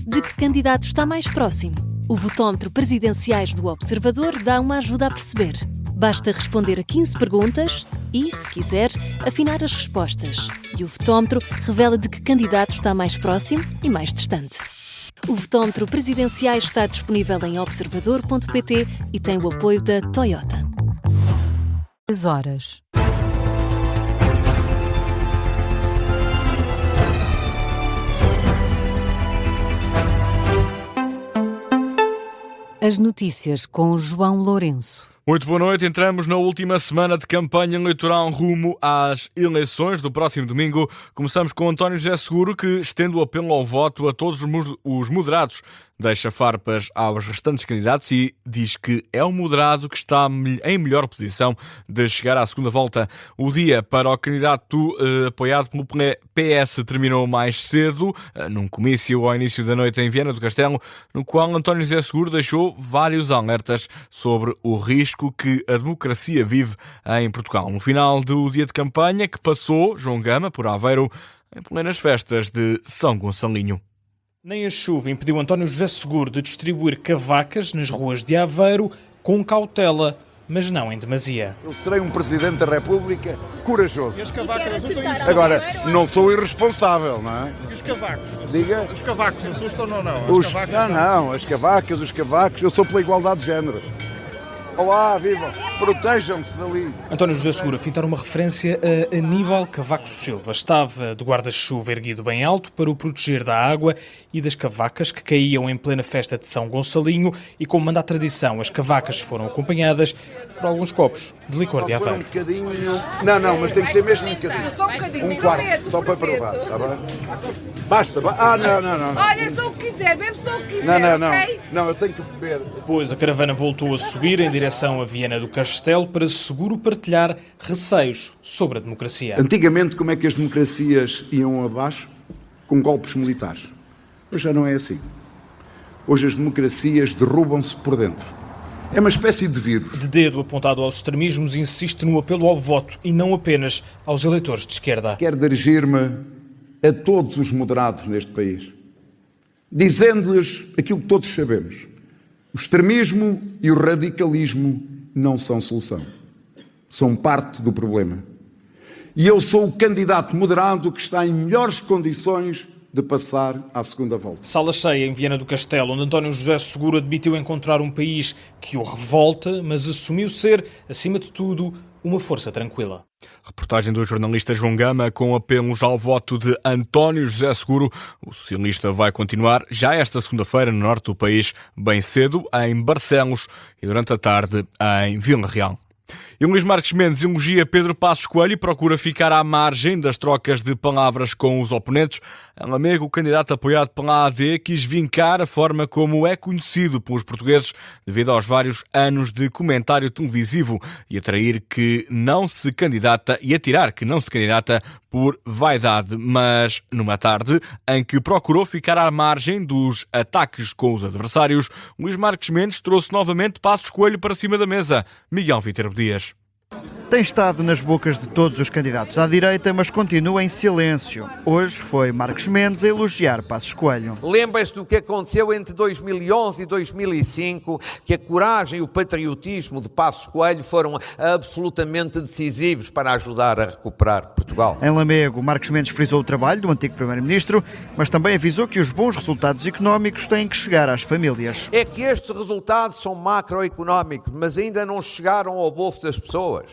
de que candidato está mais próximo. O votómetro Presidenciais do Observador dá uma ajuda a perceber. Basta responder a 15 perguntas e, se quiser, afinar as respostas. E o votómetro revela de que candidato está mais próximo e mais distante. O votómetro Presidenciais está disponível em observador.pt e tem o apoio da Toyota. 10 horas. As notícias com João Lourenço. Muito boa noite. Entramos na última semana de campanha eleitoral rumo às eleições do próximo domingo. Começamos com António José Seguro, que estende o apelo ao voto a todos os moderados. Deixa farpas aos restantes candidatos e diz que é o moderado que está em melhor posição de chegar à segunda volta. O dia para o candidato apoiado pelo PS terminou mais cedo, num comício ao início da noite em Viana do Castelo, no qual António José Seguro deixou vários alertas sobre o risco que a democracia vive em Portugal. No final do dia de campanha, que passou, João Gama, por Aveiro, em plenas festas de São Gonçalinho. Nem a chuva impediu António José Seguro de distribuir cavacas nas ruas de Aveiro com cautela, mas não em demasia. Eu serei um Presidente da República corajoso. E as cavacas Agora, não sou irresponsável, não é? E os cavacos? Diga? Os cavacos assustam ou não? As cavacas, eu sou pela igualdade de género. Olá, viva! Protejam-se dali. António José Seguro a fintar uma referência a Aníbal Cavaco Silva. Estava de guarda-chuva erguido bem alto para o proteger da água e das cavacas que caíam em plena festa de São Gonçalinho e, como manda a tradição, as cavacas foram acompanhadas por alguns copos de licor de Aveiro. Um bocadinho... Não, mas tem que ser mesmo um bocadinho. Só um bocadinho. Um quarto, só para provar, está bem? Basta. Não. Olha, só o que quiser, bebe só o que quiser, ok? Não, eu tenho que beber. Depois a caravana voltou a subir em direção a Viana do Castelo para Seguro partilhar receios sobre a democracia. Antigamente, como é que as democracias iam abaixo? Com golpes militares. Hoje já não é assim. Hoje as democracias derrubam-se por dentro. É uma espécie de vírus. De dedo apontado aos extremismos, insiste no apelo ao voto e não apenas aos eleitores de esquerda. Quero dirigir-me a todos os moderados neste país, dizendo-lhes aquilo que todos sabemos. O extremismo e o radicalismo não são solução. São parte do problema. E eu sou o candidato moderado que está em melhores condições de passar à segunda volta. Sala cheia em Viana do Castelo, onde António José Seguro admitiu encontrar um país que o revolta, mas assumiu ser, acima de tudo, uma força tranquila. Reportagem do jornalista João Gama com apelos ao voto de António José Seguro. O socialista vai continuar já esta segunda-feira no norte do país, bem cedo em Barcelos e durante a tarde em Vila Real. E Luís Marques Mendes elogia Pedro Passos Coelho e procura ficar à margem das trocas de palavras com os oponentes. Em Lamego, o candidato apoiado pela AD quis vincar a forma como é conhecido pelos portugueses devido aos vários anos de comentário televisivo e atirar que não se candidata por vaidade. Mas numa tarde em que procurou ficar à margem dos ataques com os adversários, Luís Marques Mendes trouxe novamente Passos Coelho para cima da mesa. Miguel Viterbo Dias. Tem estado nas bocas de todos os candidatos à direita, mas continua em silêncio. Hoje foi Marques Mendes a elogiar Passos Coelho. Lembra-se do que aconteceu entre 2011 e 2005, que a coragem e o patriotismo de Passos Coelho foram absolutamente decisivos para ajudar a recuperar Portugal. Em Lamego, Marques Mendes frisou o trabalho do antigo primeiro-ministro, mas também avisou que os bons resultados económicos têm que chegar às famílias. É que estes resultados são macroeconómicos, mas ainda não chegaram ao bolso das pessoas.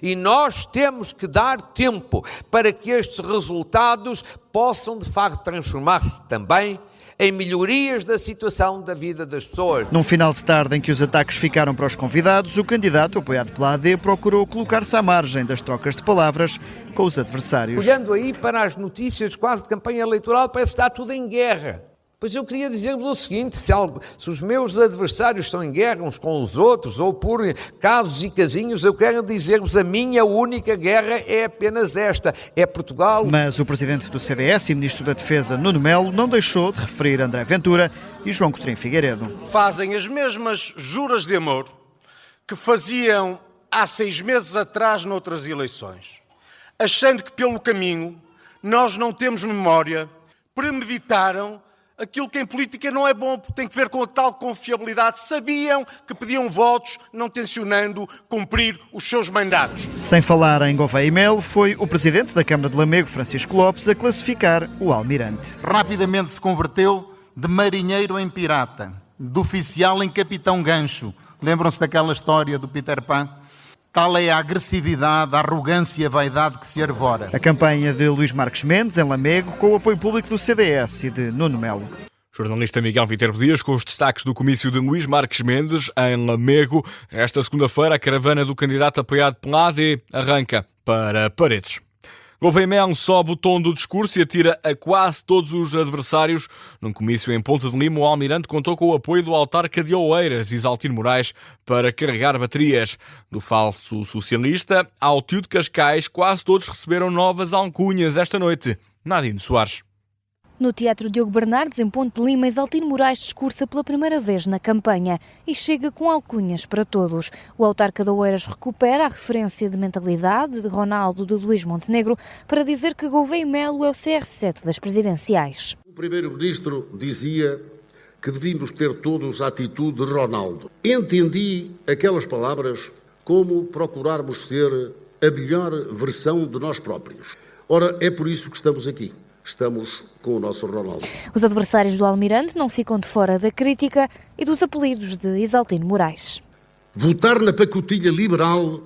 E nós temos que dar tempo para que estes resultados possam, de facto, transformar-se também em melhorias da situação da vida das pessoas. Num final de tarde em que os ataques ficaram para os convidados, o candidato, apoiado pela AD, procurou colocar-se à margem das trocas de palavras com os adversários. Olhando aí para as notícias quase de campanha eleitoral, parece que está tudo em guerra. Pois eu queria dizer-vos o seguinte, se os meus adversários estão em guerra uns com os outros, ou por casos e casinhos, eu quero dizer-vos a minha única guerra é apenas esta, é Portugal. Mas o presidente do CDS e ministro da Defesa, Nuno Melo, não deixou de referir André Ventura e João Coutinho Figueiredo. Fazem as mesmas juras de amor que faziam há 6 meses atrás noutras eleições, achando que pelo caminho nós não temos memória, premeditaram aquilo que em política não é bom, porque tem que ver com a tal confiabilidade. Sabiam que pediam votos, não tencionando cumprir os seus mandatos. Sem falar em Gouveia e Melo, foi o presidente da Câmara de Lamego, Francisco Lopes, a classificar o almirante. Rapidamente se converteu de marinheiro em pirata, de oficial em capitão gancho. Lembram-se daquela história do Peter Pan? Tal é a agressividade, a arrogância e a vaidade que se arvora. A campanha de Luís Marques Mendes, em Lamego, com o apoio público do CDS e de Nuno Melo. Jornalista Miguel Viterbo Dias com os destaques do comício de Luís Marques Mendes, em Lamego. Esta segunda-feira, a caravana do candidato apoiado pela AD arranca para Paredes. Gouveia Melo sobe o tom do discurso e atira a quase todos os adversários. Num comício em Ponta de Lima, o almirante contou com o apoio do autarca de Oeiras, Isaltino Moraes, para carregar baterias. Do falso socialista ao tio de Cascais, quase todos receberam novas alcunhas esta noite. Nadine Soares. No Teatro Diogo Bernardes, em Ponte de Lima, Isaltino Moraes discursa pela primeira vez na campanha e chega com alcunhas para todos. O autarca de Oeiras recupera a referência de mentalidade de Ronaldo de Luís Montenegro para dizer que Gouveia Melo é o CR7 das presidenciais. O primeiro-ministro dizia que devíamos ter todos a atitude de Ronaldo. Entendi aquelas palavras como procurarmos ser a melhor versão de nós próprios. Ora, é por isso que estamos aqui. Estamos com o nosso Ronaldo. Os adversários do almirante não ficam de fora da crítica e dos apelidos de Isaltino Moraes. Votar na pacotilha liberal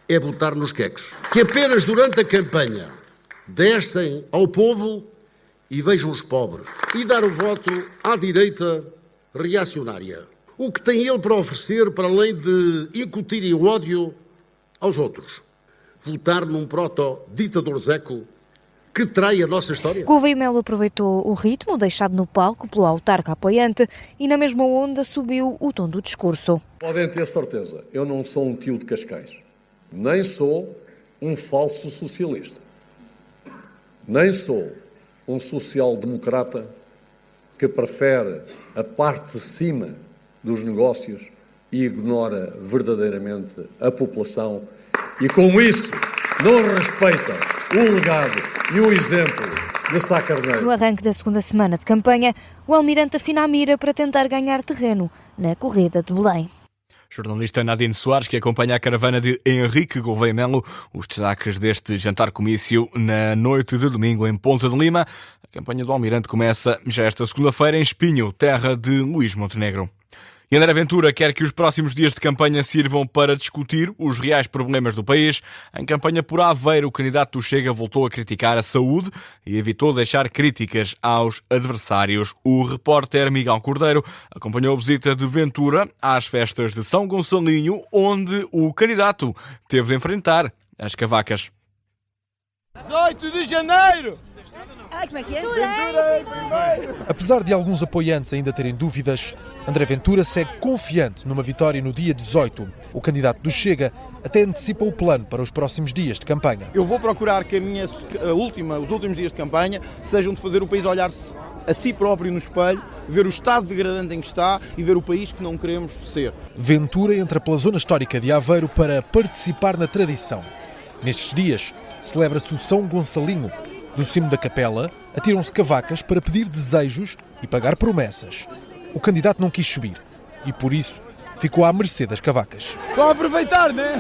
é votar nos queques, que apenas durante a campanha descem ao povo e vejam os pobres, e dar o voto à direita reacionária. O que tem ele para oferecer, para além de incutirem o ódio aos outros? Votar num proto-ditador zeco que trai a nossa história. Gouveia Melo aproveitou o ritmo deixado no palco pelo autarca apoiante e na mesma onda subiu o tom do discurso. Podem ter certeza, eu não sou um tio de Cascais, nem sou um falso socialista, nem sou um social-democrata que prefere a parte de cima dos negócios e ignora verdadeiramente a população e com isso não respeita o legado e o exemplo de Sá Carneiro. No arranque da segunda semana de campanha, o almirante afina a mira para tentar ganhar terreno na corrida de Belém. Jornalista Nadine Soares, que acompanha a caravana de Henrique Gouveia Melo. Os destaques deste jantar-comício na noite de domingo em Ponta de Lima. A campanha do almirante começa já esta segunda-feira em Espinho, terra de Luís Montenegro. E André Ventura quer que os próximos dias de campanha sirvam para discutir os reais problemas do país. Em campanha por Aveiro, o candidato do Chega voltou a criticar a saúde e evitou deixar críticas aos adversários. O repórter Miguel Cordeiro acompanhou a visita de Ventura às festas de São Gonçalinho, onde o candidato teve de enfrentar as cavacas. 18 de janeiro! Ai, como é que é? Apesar de alguns apoiantes ainda terem dúvidas, André Ventura segue confiante numa vitória no dia 18. O candidato do Chega até antecipa o plano para os próximos dias de campanha. Eu vou procurar que os últimos dias de campanha sejam de fazer o país olhar-se a si próprio no espelho, ver o estado degradante em que está e ver o país que não queremos ser. Ventura entra pela zona histórica de Aveiro para participar na tradição. Nestes dias, celebra-se o São Gonçalinho. Do cimo da capela, atiram-se cavacas para pedir desejos e pagar promessas. O candidato não quis subir e, por isso, ficou à mercê das cavacas. Só aproveitar, né?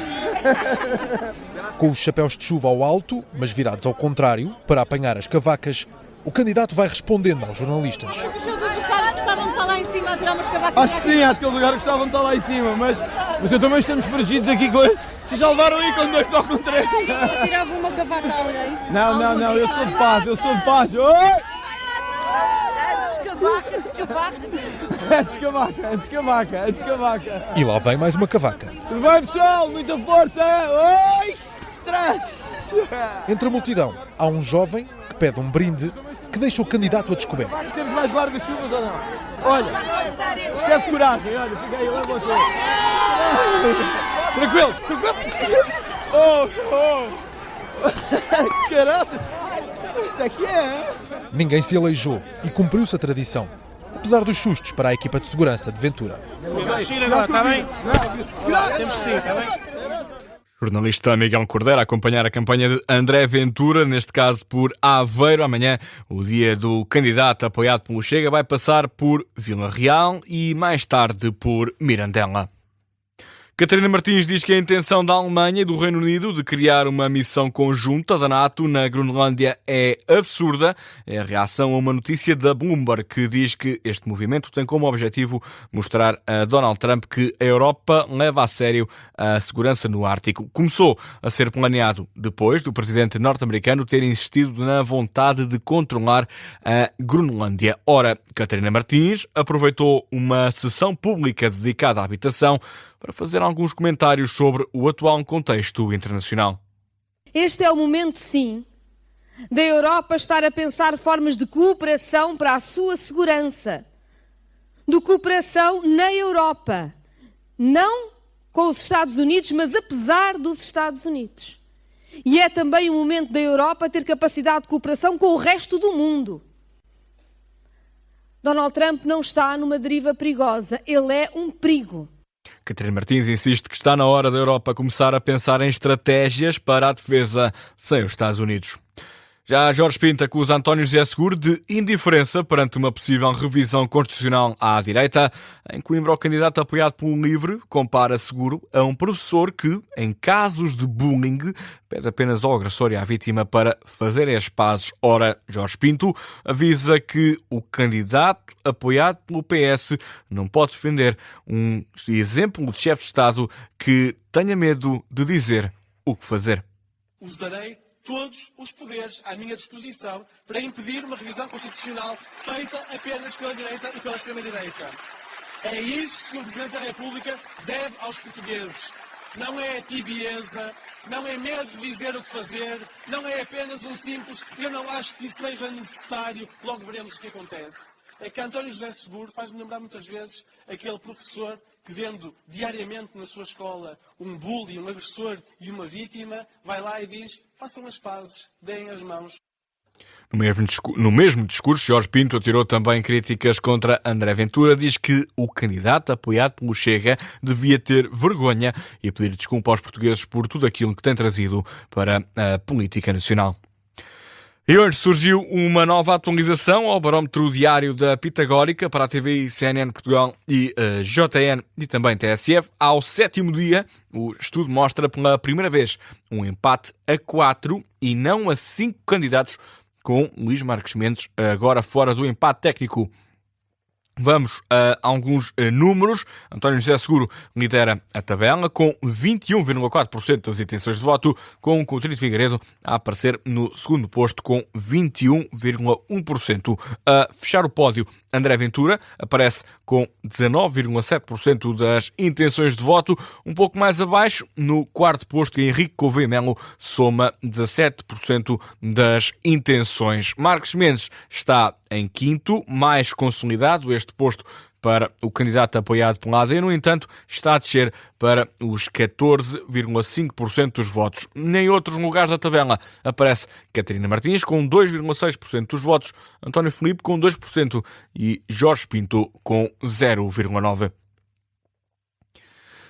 Com os chapéus de chuva ao alto, mas virados ao contrário, para apanhar as cavacas, o candidato vai respondendo aos jornalistas. Os seus adversários gostavam de estar lá em cima a tirar umas cavacas. Acho que sim, acho que eles agora gostavam de estar lá em cima, mas eu também estamos protegidos aqui com... Se já levaram aí com 2 ou com 3. Eu tirava uma cavaca a alguém. Não, eu sou de paz, Oi! É descavaca. E lá vem mais uma cavaca. Tudo bem, pessoal? Muita força! Oi! Stress! Entre a multidão, há um jovem que pede um brinde que deixa o candidato a descoberto. Temos mais guarda-chuvas ou não? Olha, esquece coragem, olha, fica aí, leva você. Tranquilo. Caraca, isso aqui é... Ninguém se aleijou e cumpriu-se a tradição, apesar dos sustos para a equipa de segurança de Ventura. Vamos ir agora, está bem? Temos que ir, está bem? Jornalista Miguel Cordeiro a acompanhar a campanha de André Ventura, neste caso por Aveiro. Amanhã, o dia do candidato apoiado pelo Chega vai passar por Vila Real e mais tarde por Mirandela. Catarina Martins diz que a intenção da Alemanha e do Reino Unido de criar uma missão conjunta da NATO na Groenlândia é absurda. É a reação a uma notícia da Bloomberg que diz que este movimento tem como objetivo mostrar a Donald Trump que a Europa leva a sério a segurança no Ártico. Começou a ser planeado depois do presidente norte-americano ter insistido na vontade de controlar a Groenlândia. Ora, Catarina Martins aproveitou uma sessão pública dedicada à habitação para fazer alguns comentários sobre o atual contexto internacional. Este é o momento, sim, da Europa estar a pensar formas de cooperação para a sua segurança. De cooperação na Europa. Não com os Estados Unidos, mas apesar dos Estados Unidos. E é também o momento da Europa ter capacidade de cooperação com o resto do mundo. Donald Trump não está numa deriva perigosa. Ele é um perigo. Catarina Martins insiste que está na hora da Europa começar a pensar em estratégias para a defesa sem os Estados Unidos. Já Jorge Pinto acusa António José Seguro de indiferença perante uma possível revisão constitucional à direita. Em Coimbra, o candidato apoiado pelo LIVRE compara Seguro a um professor que, em casos de bullying, pede apenas ao agressor e à vítima para fazerem as pazes. Ora, Jorge Pinto avisa que o candidato apoiado pelo PS não pode defender um exemplo de chefe de Estado que tenha medo de dizer o que fazer. Usarei todos os poderes à minha disposição para impedir uma revisão constitucional feita apenas pela direita e pela extrema-direita. É isso que o Presidente da República deve aos portugueses. Não é tibieza, não é medo de dizer o que fazer, não é apenas um simples "eu não acho que isso seja necessário, logo veremos o que acontece". É que António José Seguro faz-me lembrar muitas vezes aquele professor que, vendo diariamente na sua escola um bully, um agressor e uma vítima, vai lá e diz: façam as pazes, deem as mãos. No mesmo discurso, Jorge Pinto atirou também críticas contra André Ventura. Diz que o candidato apoiado pelo Chega devia ter vergonha e pedir desculpa aos portugueses por tudo aquilo que tem trazido para a política nacional. E hoje surgiu uma nova atualização ao barómetro diário da Pitagórica para a TV, CNN Portugal e JN e também TSF. Ao 7º dia, o estudo mostra pela primeira vez um empate a 4 e não a 5 candidatos, com Luís Marques Mendes agora fora do empate técnico. Vamos a alguns números. António José Seguro lidera a tabela com 21,4% das intenções de voto, com Coutinho Figueiredo a aparecer no segundo posto com 21,1%. A fechar o pódio, André Ventura aparece com 19,7% das intenções de voto. Um pouco mais abaixo, no quarto posto, Henrique Gouveia Melo soma 17% das intenções. Marques Mendes está em quinto, mais consolidado este posto para o candidato apoiado pela AD, no entanto, está a descer para os 14,5% dos votos. Nem outros lugares da tabela aparece Catarina Martins com 2,6% dos votos, António Filipe com 2% e Jorge Pinto com 0,9%.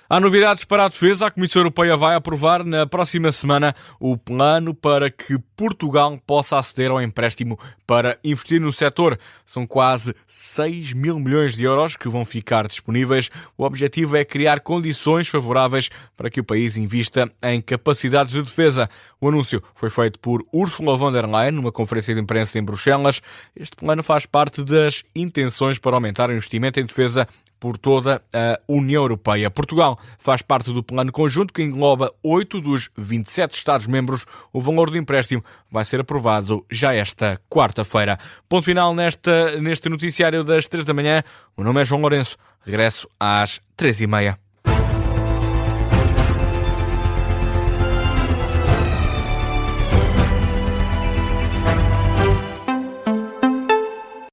Há novidades para a defesa. A Comissão Europeia vai aprovar na próxima semana o plano para que Portugal possa aceder ao empréstimo para investir no setor. São quase 6 mil milhões de euros que vão ficar disponíveis. O objetivo é criar condições favoráveis para que o país invista em capacidades de defesa. O anúncio foi feito por Ursula von der Leyen numa conferência de imprensa em Bruxelas. Este plano faz parte das intenções para aumentar o investimento em defesa por toda a União Europeia. Portugal faz parte do plano conjunto que engloba 8 dos 27 Estados-membros. O valor do empréstimo vai ser aprovado já esta quarta-feira. Ponto final neste noticiário das 3 da manhã. O nome é João Lourenço. Regresso às 3h30.